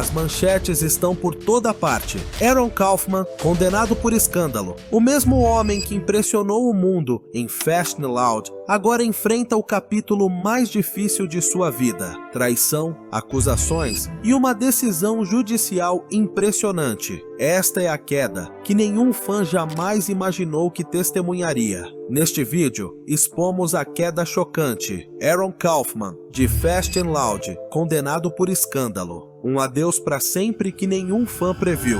As manchetes estão por toda parte. Aaron Kaufman, condenado por escândalo. O mesmo homem que impressionou o mundo em Fast and Loud, agora enfrenta o capítulo mais difícil de sua vida. Traição, acusações e uma decisão judicial impressionante. Esta é a queda que nenhum fã jamais imaginou que testemunharia. Neste vídeo, expomos a queda chocante. Aaron Kaufman, de Fast and Loud, condenado por escândalo. Um adeus para sempre que nenhum fã previu.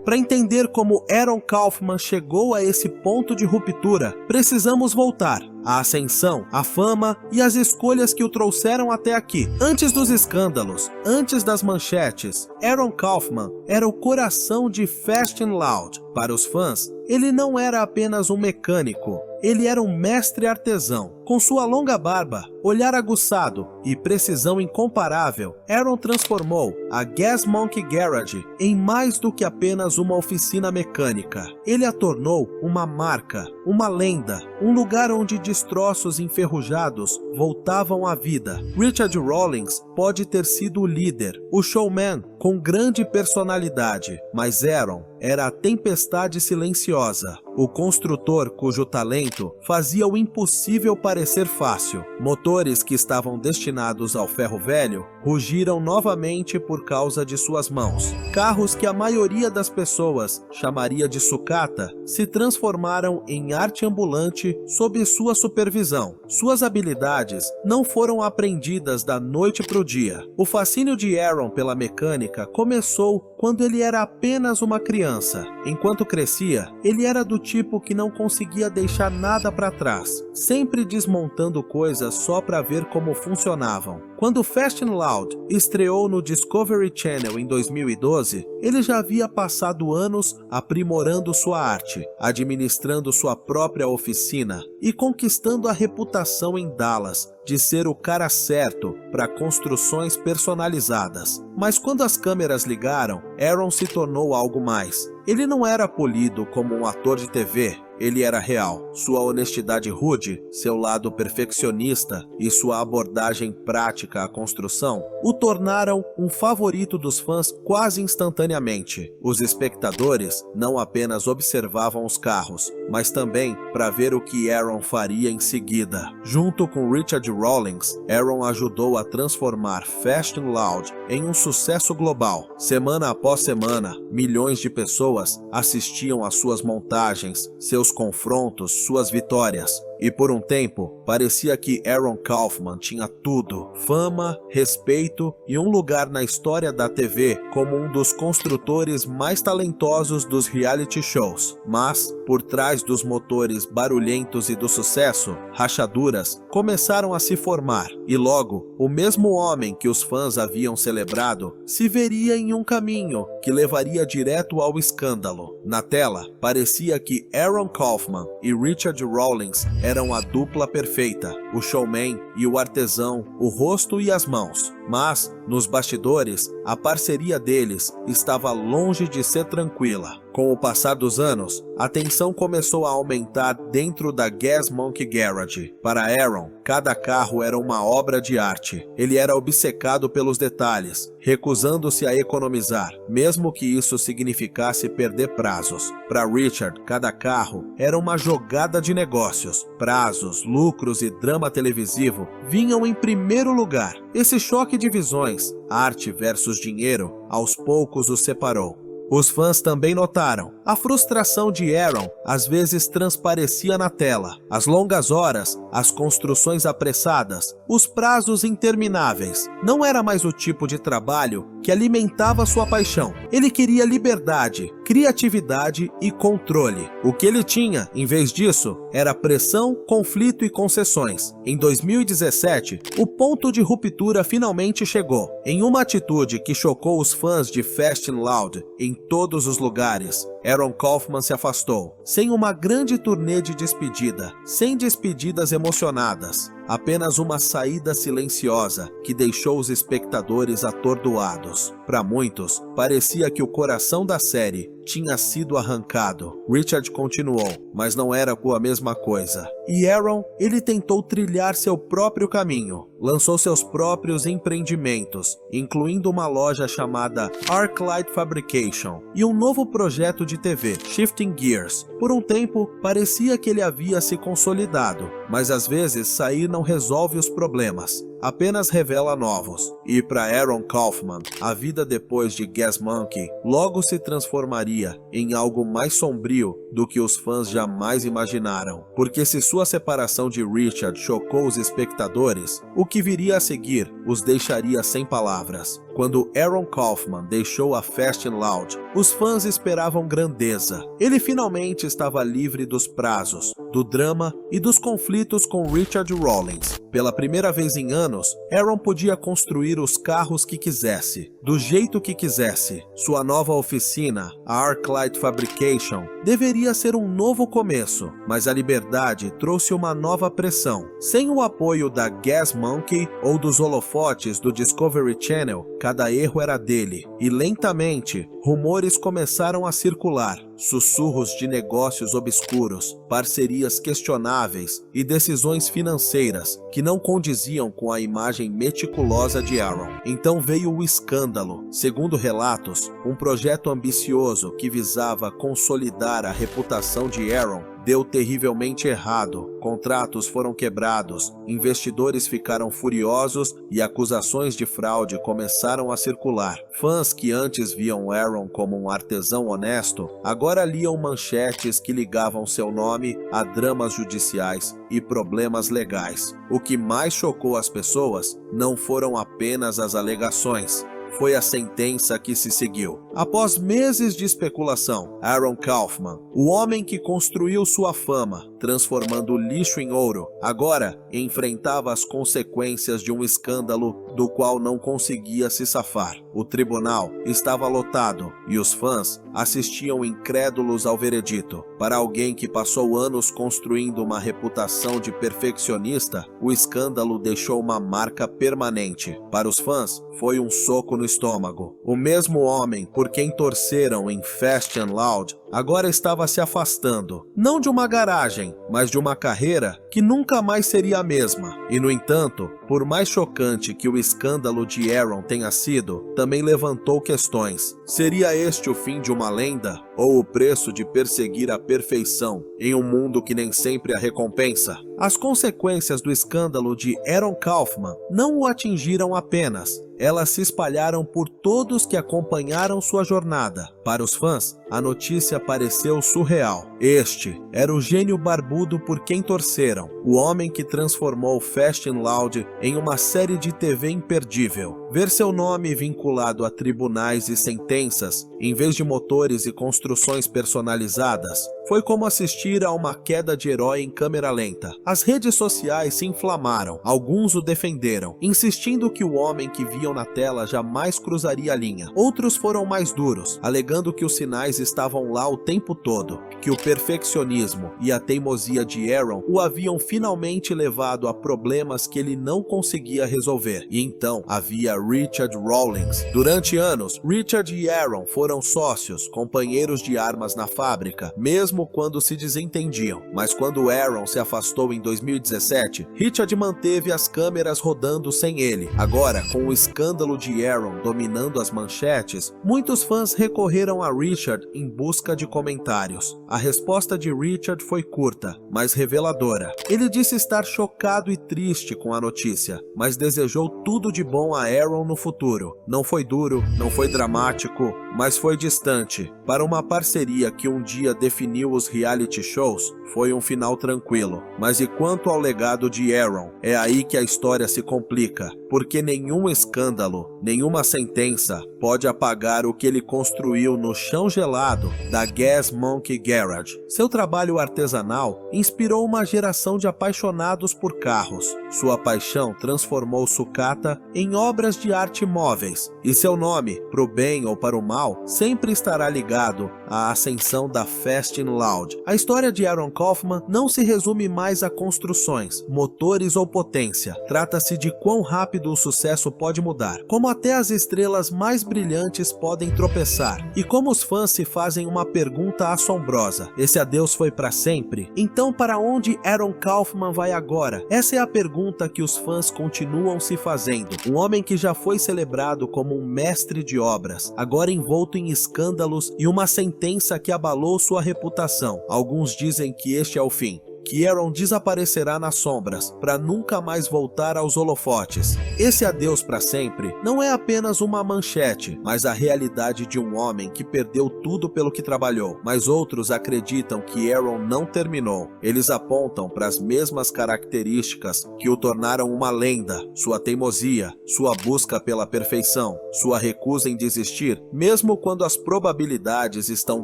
Para entender como Aaron Kaufman chegou a esse ponto de ruptura, precisamos voltar à ascensão, à fama e às escolhas que o trouxeram até aqui. Antes dos escândalos, antes das manchetes, Aaron Kaufman era o coração de Fast and Loud. Para os fãs, ele não era apenas um mecânico, ele era um mestre artesão. Com sua longa barba, olhar aguçado e precisão incomparável, Aaron transformou a Gas Monkey Garage em mais do que apenas uma oficina mecânica. Ele a tornou uma marca, uma lenda, um lugar onde destroços enferrujados voltavam à vida. Richard Rawlings pode ter sido o líder, o showman com grande personalidade, mas Aaron era a tempestade silenciosa, o construtor cujo talento fazia o impossível parecer fácil. Motores que estavam destinados ao ferro velho rugiram novamente por causa de suas mãos. Carros que a maioria das pessoas chamaria de sucata se transformaram em arte ambulante sob sua supervisão. Suas habilidades não foram aprendidas da noite para o dia. O fascínio de Aaron pela mecânica começou quando ele era apenas uma criança. Enquanto crescia, ele era do tipo que não conseguia deixar nada para trás, sempre desmontando coisas só para ver como funcionavam. Quando Fast and Loud estreou no Discovery Channel em 2012, ele já havia passado anos aprimorando sua arte, administrando sua própria oficina e conquistando a reputação em Dallas de ser o cara certo para construções personalizadas. Mas quando as câmeras ligaram, Aaron se tornou algo mais. Ele não era polido como um ator de TV, ele era real. Sua honestidade rude, seu lado perfeccionista e sua abordagem prática à construção o tornaram um favorito dos fãs quase instantaneamente. Os espectadores não apenas observavam os carros, mas também para ver o que Aaron faria em seguida. Junto com Richard Rawlings, Aaron ajudou a transformar Fast and Loud em um sucesso global. Semana após semana, milhões de pessoas assistiam às suas montagens, seus confrontos, suas vitórias. E por um tempo, parecia que Aaron Kaufman tinha tudo: fama, respeito e um lugar na história da TV como um dos construtores mais talentosos dos reality shows. Mas, por trás dos motores barulhentos e do sucesso, rachaduras começaram a se formar, e logo, o mesmo homem que os fãs haviam celebrado se veria em um caminho que levaria direto ao escândalo. Na tela, parecia que Aaron Kaufman e Richard Rawlings eram a dupla perfeita, o showman e o artesão, o rosto e as mãos. Mas, nos bastidores, a parceria deles estava longe de ser tranquila. Com o passar dos anos, a tensão começou a aumentar dentro da Gas Monkey Garage. Para Aaron, cada carro era uma obra de arte. Ele era obcecado pelos detalhes, recusando-se a economizar, mesmo que isso significasse perder prazos. Para Richard, cada carro era uma jogada de negócios. Prazos, lucros e drama televisivo vinham em primeiro lugar. Esse choque de visões, arte versus dinheiro, aos poucos os separou. Os fãs também notaram. A frustração de Aaron às vezes transparecia na tela. As longas horas, as construções apressadas, os prazos intermináveis. Não era mais o tipo de trabalho que alimentava sua paixão. Ele queria liberdade, criatividade e controle. O que ele tinha, em vez disso, era pressão, conflito e concessões. Em 2017, o ponto de ruptura finalmente chegou. Em uma atitude que chocou os fãs de Fast and Loud em todos os lugares, Aaron Kaufman se afastou, sem uma grande turnê de despedida, sem despedidas emocionadas. apenas uma saída silenciosa que deixou os espectadores atordoados. Para muitos, parecia que o coração da série tinha sido arrancado. Richard continuou, mas não era a mesma coisa. E Aaron, ele tentou trilhar seu próprio caminho. Lançou seus próprios empreendimentos, incluindo uma loja chamada Arclight Fabrication e um novo projeto de TV, Shifting Gears. Por um tempo, parecia que ele havia se consolidado, mas às vezes sair não resolve os problemas, apenas revela novos. E para Aaron Kaufman, a vida depois de Gas Monkey logo se transformaria em algo mais sombrio do que os fãs jamais imaginaram. Porque se sua separação de Richard chocou os espectadores, o que viria a seguir os deixaria sem palavras. Quando Aaron Kaufman deixou a Fast and Loud, os fãs esperavam grandeza. Ele finalmente estava livre dos prazos, do drama e dos conflitos com Richard Rawlings. Pela primeira vez em anos, Aaron podia construir os carros que quisesse, do jeito que quisesse. Sua nova oficina, a Arclight Fabrication, deveria ser um novo começo, mas a liberdade trouxe uma nova pressão. Sem o apoio da Gas Monkey ou dos holofotes do Discovery Channel, cada erro era dele, e lentamente, rumores começaram a circular, sussurros de negócios obscuros, parcerias questionáveis e decisões financeiras que não condiziam com a imagem meticulosa de Aaron. Então veio o escândalo. Segundo relatos, um projeto ambicioso que visava consolidar a reputação de Aaron deu terrivelmente errado. Contratos foram quebrados, investidores ficaram furiosos e acusações de fraude começaram a circular. Fãs que antes viam Aaron como um artesão honesto, agora liam manchetes que ligavam seu nome a dramas judiciais e problemas legais. O que mais chocou as pessoas não foram apenas as alegações, foi a sentença que se seguiu. Após meses de especulação, Aaron Kaufman, o homem que construiu sua fama, transformando lixo em ouro, agora enfrentava as consequências de um escândalo do qual não conseguia se safar. O tribunal estava lotado e os fãs assistiam incrédulos ao veredito. Para alguém que passou anos construindo uma reputação de perfeccionista, o escândalo deixou uma marca permanente. Para os fãs, foi um soco no estômago. O mesmo homem por quem torceram em Fast and Loud agora estava se afastando, não de uma garagem, mas de uma carreira que nunca mais seria a mesma. E no entanto, por mais chocante que o escândalo de Aaron tenha sido, também levantou questões. Seria este o fim de uma lenda? Ou o preço de perseguir a perfeição em um mundo que nem sempre a recompensa? As consequências do escândalo de Aaron Kaufman não o atingiram apenas, elas se espalharam por todos que acompanharam sua jornada. Para os fãs, a notícia pareceu surreal. Este era o gênio barbudo por quem torceram, o homem que transformou Fast and Loud em uma série de TV imperdível. Ver seu nome vinculado a tribunais e sentenças, em vez de motores e construções personalizadas, foi como assistir a uma queda de herói em câmera lenta. As redes sociais se inflamaram, alguns o defenderam, insistindo que o homem que viam na tela jamais cruzaria a linha. Outros foram mais duros, alegando que os sinais estavam lá o tempo todo, que o perfeccionismo e a teimosia de Aaron o haviam finalmente levado a problemas que ele não conseguia resolver. E então havia Richard Rawlings. Durante anos, Richard e Aaron foram sócios, companheiros de armas na fábrica, mesmo quando se desentendiam. Mas quando Aaron se afastou em 2017, Richard manteve as câmeras rodando sem ele. Agora, com o escândalo de Aaron dominando as manchetes, muitos fãs recorreram a Richard em busca de comentários. A resposta de Richard foi curta, mas reveladora. Ele disse estar chocado e triste com a notícia, mas desejou tudo de bom a Aaron no futuro. Não foi duro, não foi dramático, mas foi distante. Para uma parceria que um dia definiu os reality shows, foi um final tranquilo. Mas e quanto ao legado de Aaron? É aí que a história se complica, porque nenhum escândalo, nenhuma sentença pode apagar o que ele construiu no chão gelado da Gas Monkey Garage. Seu trabalho artesanal inspirou uma geração de apaixonados por carros. Sua paixão transformou sucata em obras de arte móveis, e seu nome, pro bem ou para o mal, sempre estará ligado à ascensão da Fast and Loud. A história de Aaron Kaufman não se resume mais a construções, motores ou potência. Trata-se de quão rápido o sucesso pode mudar, como até as estrelas mais brilhantes podem tropeçar, e como os fãs se fazem uma pergunta assombrosa: esse adeus foi para sempre? Então para onde Aaron Kaufman vai agora? Essa é a pergunta que os fãs continuam se fazendo. Um homem que já foi celebrado como um mestre de obras, agora envolto em escândalos e uma sentença que abalou sua reputação. Alguns dizem que este é o fim, que Aaron desaparecerá nas sombras, para nunca mais voltar aos holofotes. Esse adeus para sempre não é apenas uma manchete, mas a realidade de um homem que perdeu tudo pelo que trabalhou. Mas outros acreditam que Aaron não terminou. Eles apontam para as mesmas características que o tornaram uma lenda: sua teimosia, sua busca pela perfeição, sua recusa em desistir, mesmo quando as probabilidades estão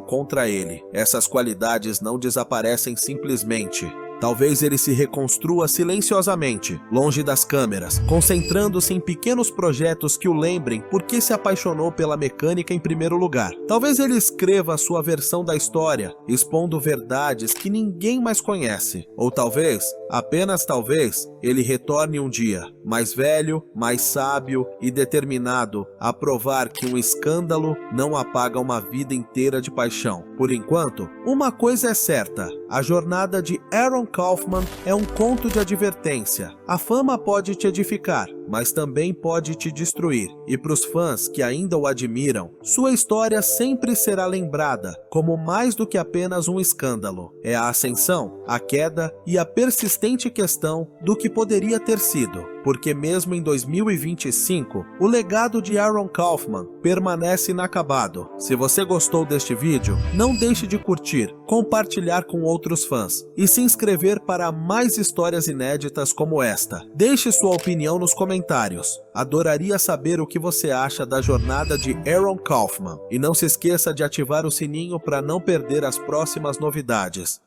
contra ele. Essas qualidades não desaparecem simplesmente. Talvez ele se reconstrua silenciosamente, longe das câmeras, concentrando-se em pequenos projetos que o lembrem por que se apaixonou pela mecânica em primeiro lugar. Talvez ele escreva a sua versão da história, expondo verdades que ninguém mais conhece. Ou talvez, apenas talvez, ele retorne um dia, mais velho, mais sábio e determinado a provar que um escândalo não apaga uma vida inteira de paixão. Por enquanto, uma coisa é certa: a jornada de Aaron Kaufman é um conto de advertência. A fama pode te edificar, mas também pode te destruir. E para os fãs que ainda o admiram, sua história sempre será lembrada como mais do que apenas um escândalo. É a ascensão, a queda e a persistente questão do que poderia ter sido. Porque mesmo em 2025, o legado de Aaron Kaufman permanece inacabado. Se você gostou deste vídeo, não deixe de curtir, compartilhar com outros fãs e se inscrever para mais histórias inéditas como esta. Deixe sua opinião nos comentários. Adoraria saber o que você acha da jornada de Aaron Kaufman. E não se esqueça de ativar o sininho para não perder as próximas novidades.